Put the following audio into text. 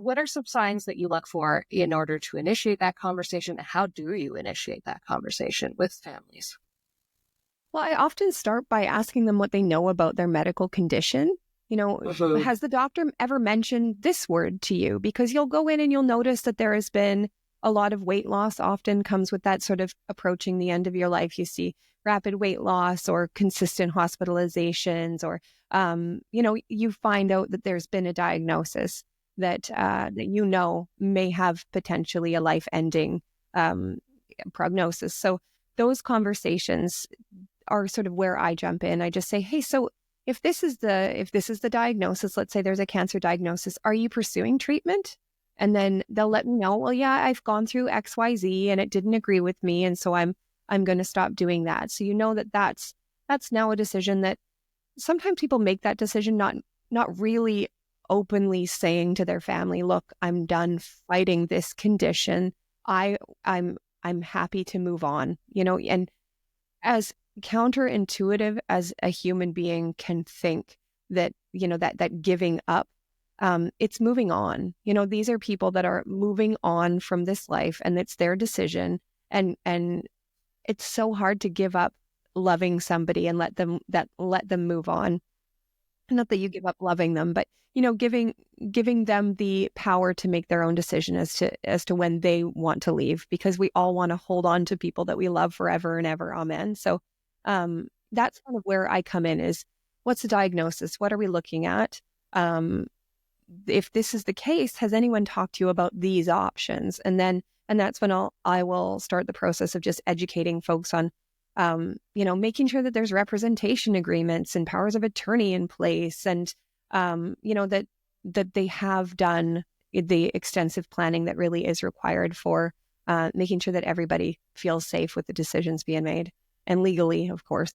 what are some signs that you look for in order to initiate that conversation? How do you initiate that conversation with families? Well, I often start by asking them what they know about their medical condition. Mhm. Has the doctor ever mentioned this word to you? Because you'll go in and you'll notice that there has been a lot of weight loss often comes with that sort of approaching the end of your life. You see rapid weight loss or consistent hospitalizations, or, you find out that there's been a diagnosis that may have potentially a life-ending um, prognosis. So those conversations are sort of where I jump in. I just say, hey, so if this is the diagnosis, let's say there's a cancer diagnosis, are you pursuing treatment? And then they'll let me know, well, yeah, I've gone through XYZ and it didn't agree with me, and so I'm going to stop doing that. So that's now a decision that sometimes people make that decision not really openly saying to their family, look, I'm done fighting this condition. I I'm happy to move on, and as counterintuitive as a human being can think that, that giving up, it's moving on. These are people that are moving on from this life, and it's their decision. And it's so hard to give up loving somebody and let them move on. Not that you give up loving them, but giving them the power to make their own decision as to when they want to leave, because we all want to hold on to people that we love forever and ever. Amen. So that's kind of where I come in, is what's the diagnosis? What are we looking at? If this is the case, has anyone talked to you about these options? And that's when I will start the process of just educating folks on making sure that there's representation agreements and powers of attorney in place, and, that they have done the extensive planning that really is required for making sure that everybody feels safe with the decisions being made, and legally, of course.